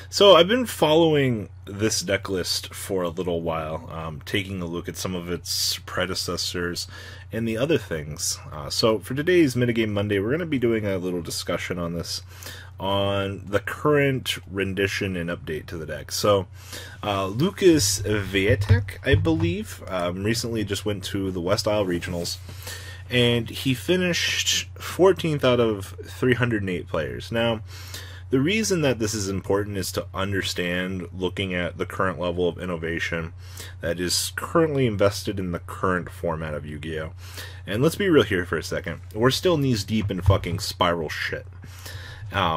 So I've been following this deck list for a little while, taking a look at some of its predecessors and the other things. So for today's Metagame Monday, we're going to be doing a little discussion on this, on the current rendition and update to the deck. So Lucas Veitch, I believe, recently just went to the West Isle Regionals, and he finished 14th out of 308 players. Now, the reason that this is important is to understand, looking at the current level of innovation that is currently invested in the current format of Yu-Gi-Oh! And let's be real here for a second. We're still knees deep in fucking spiral shit.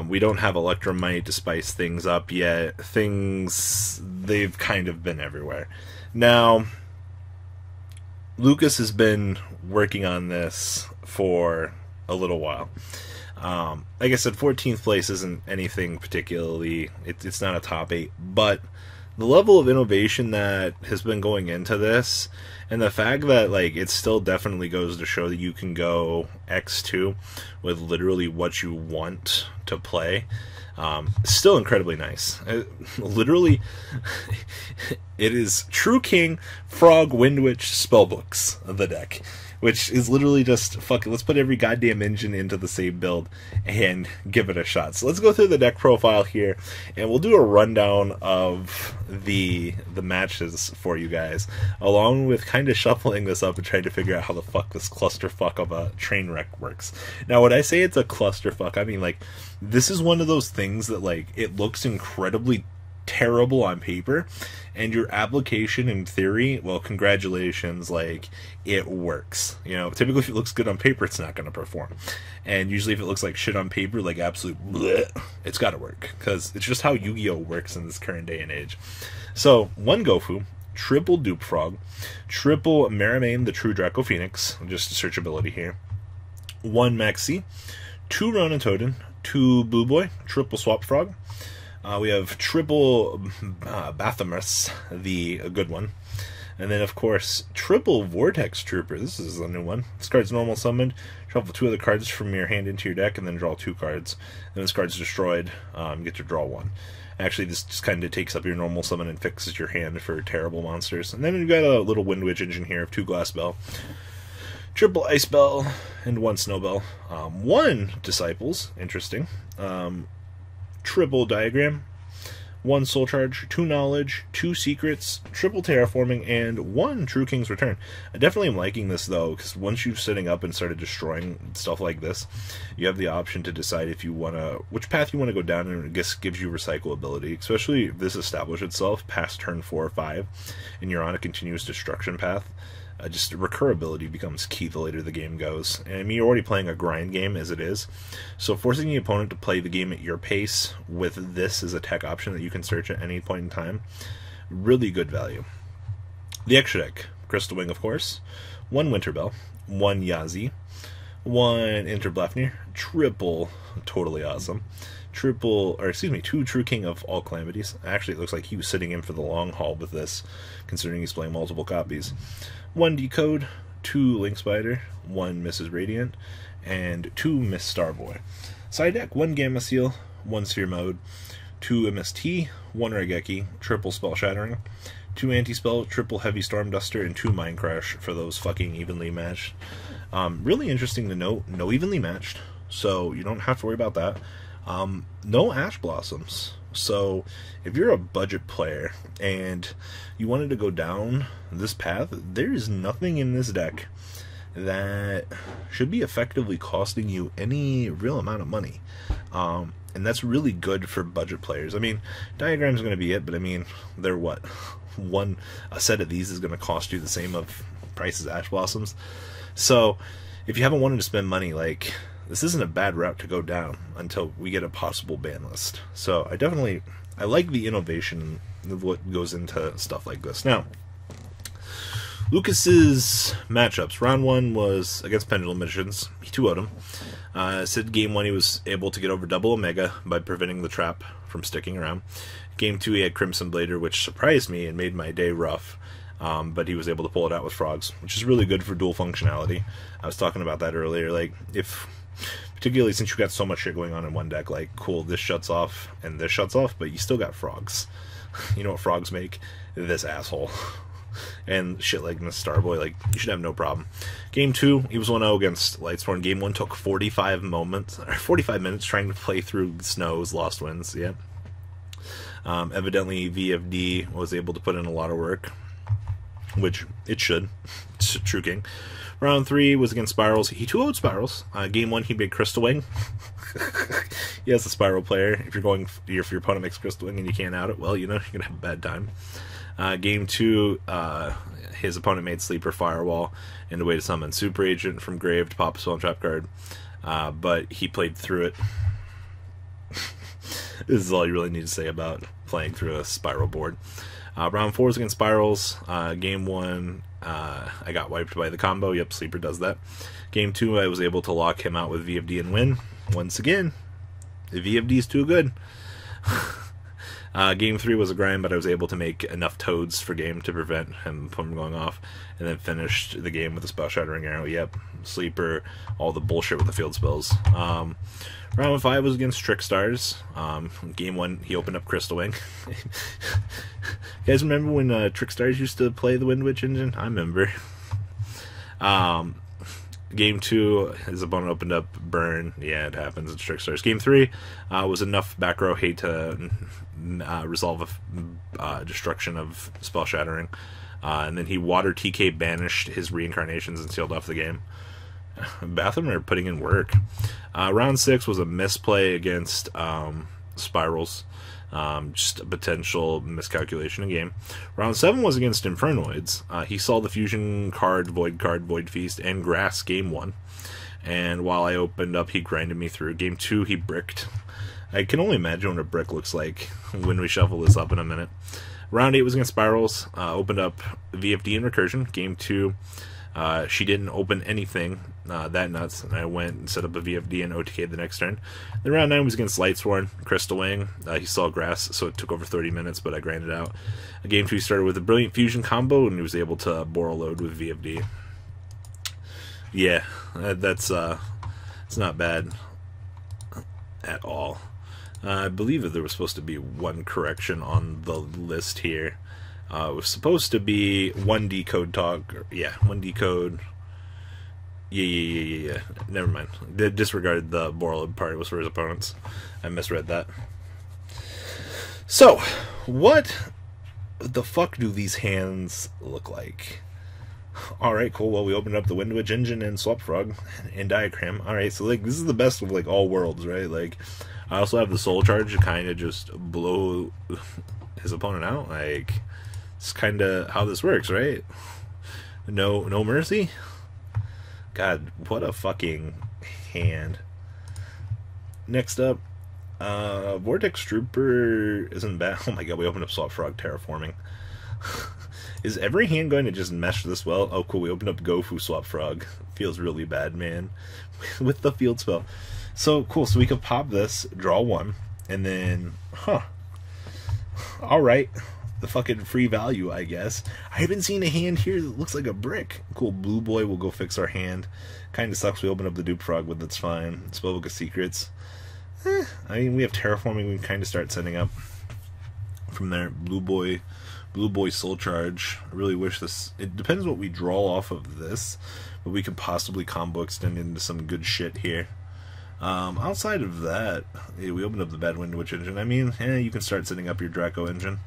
We don't have Electromite to spice things up yet. They've kind of been everywhere. Now, Lucas has been working on this for a little while. Like I said, 14th place isn't anything particularly, it's not a top 8, but the level of innovation that has been going into this, and the fact that, like, it still definitely goes to show that you can go X2 with literally what you want to play, still incredibly nice. Literally, it is True King, Frog, Windwitch, Spellbooks of the deck, which is literally just, fuck it, let's put every goddamn engine into the same build and give it a shot. So let's go through the deck profile here, and we'll do a rundown of the matches for you guys, along with kind of shuffling this up and trying to figure out how the fuck this clusterfuck of a train wreck works. Now, when I say it's a clusterfuck, I mean, like, this is one of those things that, like, it looks incredibly terrible on paper, and your application in theory, well, congratulations, like, it works. You know, typically if it looks good on paper, it's not going to perform. And usually if it looks like shit on paper, like absolute bleh, it's got to work, because it's just how Yu-Gi-Oh! Works in this current day and age. So, 1 Gofu, triple Dupe Frog, triple Marimane the True Draco Phoenix, just a searchability here, 1 Maxi, 2 Ronin Toden, 2 Blue Boy, triple Swap Frog. We have triple Bathomus, the good one. And then, of course, triple Vortex Trooper. This is a new one. This card's normal summoned. Shuffle 2 other cards from your hand into your deck, and then draw 2 cards. And this card's destroyed. You get to draw 1. Actually, this just kind of takes up your normal summon and fixes your hand for terrible monsters. And then we've got a little Windwitch engine here of 2 Glass Bell, triple Ice Bell, and 1 Snow Bell. 1 Disciples. Interesting. Triple Diagram, 1 Soul Charge, 2 Knowledge, 2 Secrets, triple Terraforming, and 1 True King's Return. I definitely am liking this, though, because once you're setting up and started destroying stuff like this, you have the option to decide if you want to, which path you want to go down, and I guess gives you recyclability, especially if this establishes itself past turn 4 or 5, and you're on a continuous destruction path. Just recurability becomes key the later the game goes. And I mean, you're already playing a grind game as it is, so forcing the opponent to play the game at your pace with this as a tech option that you can search at any point in time, really good value. The extra deck, Crystal Wing, of course, 1 Winterbell, 1 Yazi, 1 Interblefnir, triple Totally Awesome, 2 True King of All Calamities. Actually, it looks like he was sitting in for the long haul with this, considering he's playing multiple copies. 1 Decode, 2 Link Spider, 1 Mrs. Radiant, and 2 Miss Starboy. Side deck, 1 Gamma Seal, 1 Sphere Mode, 2 MST, 1 Raigeki, triple Spell Shattering, 2 Anti-Spell, triple Heavy Storm Duster, and 2 Mind Crash for those fucking evenly matched. Really interesting to note, no evenly matched, so you don't have to worry about that. No Ash Blossoms. So if you're a budget player and you wanted to go down this path, there is nothing in this deck that should be effectively costing you any real amount of money. And that's really good for budget players. I mean, Diagram's going to be it, but I mean, they're what? A set of these is going to cost you the same of price as Ash Blossoms. So if you haven't wanted to spend money, like, this isn't a bad route to go down until we get a possible ban list. So I like the innovation of what goes into stuff like this. Now, Lucas's matchups. Round 1 was against Pendulum Missions. He 2-0'd him. Said game 1 he was able to get over double Omega by preventing the trap from sticking around. Game 2 he had Crimson Blader, which surprised me and made my day rough. But he was able to pull it out with Frogs, which is really good for dual functionality. I was talking about that earlier. Like, if particularly since you got so much shit going on in one deck. Like, cool, this shuts off and this shuts off, but you still got frogs. You know what frogs make? This asshole. And shit like Miss Starboy, like, you should have no problem. Game 2, he was 1-0 against Lightsworn. Game 1 took 45 minutes trying to play through Snow's Lost Winds, yeah. Evidently, VFD was able to put in a lot of work, which it should. It's a true king. Round 3 was against Spirals. He 2-0'd Spirals. Game 1, he made Crystal Wing. He has a Spiral player. If your opponent makes Crystal Wing and you can't out it, well, you know, you're going to have a bad time. Game 2, his opponent made Sleeper Firewall and a way to summon Super Agent from Grave to pop a Spell Trap card, but he played through it. This is all you really need to say about playing through a Spiral board. Round 4 was against Spirals. Game 1, I got wiped by the combo. Yep, Sleeper does that. Game 2, I was able to lock him out with VFD and win. Once again, the VFD is too good. Game 3 was a grind, but I was able to make enough toads for game to prevent him from going off, and then finished the game with a Spell Shattering Arrow. Yep, Sleeper, all the bullshit with the field spells. Round 5 was against Trickstars. Game 1, he opened up Crystal Wing. You guys remember when Trickstars used to play the Windwitch engine? I remember. Game 2, his opponent opened up Burn. Yeah, it happens. It's Trickstars. Game 3 was enough back row hate to resolve a destruction of Spell Shattering. And then he Water TK banished his Reincarnations and sealed off the game. Bathroom are putting in work. Round 6 was a misplay against Spirals. Just a potential miscalculation in game. Round 7 was against Infernoids. He saw the fusion card, Void Feast, and Grass game 1. And while I opened up, he grinded me through. Game 2, he bricked. I can only imagine what a brick looks like when we shuffle this up in a minute. Round 8 was against Spirals. Opened up VFD and Recursion. Game 2, she didn't open anything that nuts, and I went and set up a VFD and OTK the next turn. Then round 9 was against Lightsworn, Crystal Wing. He saw Grass, so it took over 30 minutes, but I grinded out. Game 2 started with a brilliant fusion combo, and he was able to bore a load with VFD. Yeah, that's it's not bad at all. I believe that there was supposed to be one correction on the list here. It was supposed to be 1 decode talk. Yeah, 1 decode. Yeah. Never mind. Disregarded the Borrowed part. It was for his opponents. I misread that. So, what the fuck do these hands look like? Alright, cool. Well, we opened up the Windwitch engine and Swap Frog and Diagram. Alright, so like this is the best of like all worlds, right? Like, I also have the Soul Charge to kind of just blow his opponent out. Like, it's kind of how this works, right? No mercy. God, what a fucking hand. Next up, Vortex Trooper isn't bad. Oh my god, we opened up Swap Frog Terraforming. Is every hand going to just mesh this well? Oh cool, we opened up Gofu Swap Frog. Feels really bad, man. With the field spell. So cool, so we could pop this, draw 1, and then, alright. The fucking free value, I guess. I haven't seen a hand here that looks like a brick. Cool, Blue Boy will go fix our hand. Kinda sucks we open up the Dupe Frog, but that's fine. Spellbook of Secrets. I mean, we have Terraforming we can kind of start setting up. From there, Blue Boy Soul Charge. I really wish this... It depends what we draw off of this, but we could possibly combo extend into some good shit here. Outside of that, we opened up the Bad Windwitch engine. I mean, you can start setting up your Draco engine,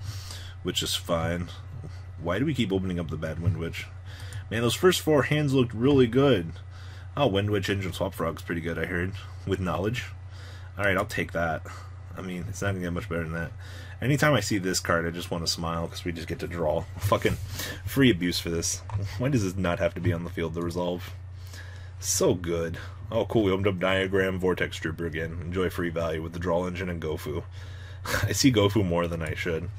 which is fine. Why do we keep opening up the Bad Windwitch? Man, those first 4 hands looked really good. Oh, Windwitch engine Swap Frog's pretty good, I heard. With knowledge. Alright, I'll take that. I mean, it's not gonna get much better than that. Anytime I see this card, I just want to smile, because we just get to draw. Fucking free abuse for this. Why does this not have to be on the field to resolve? So good. Oh, cool, we opened up Diagram, Vortex Trooper again. Enjoy free value with the Draw Engine and Gofu. I see Gofu more than I should.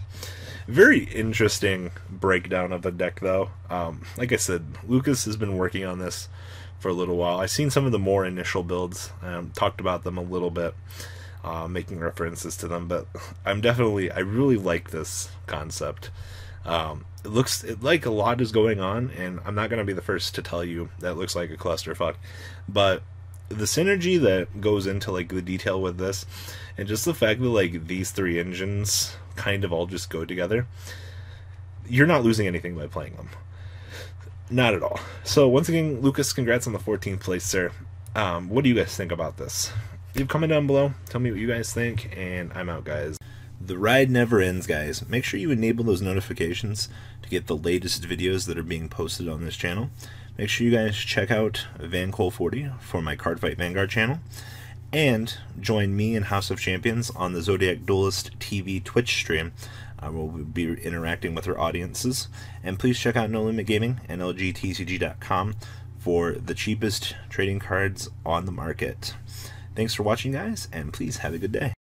Very interesting breakdown of the deck, though. Like I said, Lucas has been working on this for a little while. I've seen some of the more initial builds, talked about them a little bit, making references to them, but I really like this concept. It looks like a lot is going on, and I'm not going to be the first to tell you that it looks like a clusterfuck, but the synergy that goes into like the detail with this, and just the fact that like these three engines kind of all just go together, you're not losing anything by playing them. Not at all. So once again, Lucas, congrats on the 14th place, sir. What do you guys think about this? Leave a comment down below. Tell me what you guys think, and I'm out, guys. The ride never ends, guys. Make sure you enable those notifications to get the latest videos that are being posted on this channel. Make sure you guys check out VanCole40 for my Cardfight Vanguard channel, and join me and House of Champions on the Zodiac Duelist TV Twitch stream. We'll be interacting with our audiences. And please check out No Limit Gaming and LGTCG.com for the cheapest trading cards on the market. Thanks for watching, guys, and please have a good day.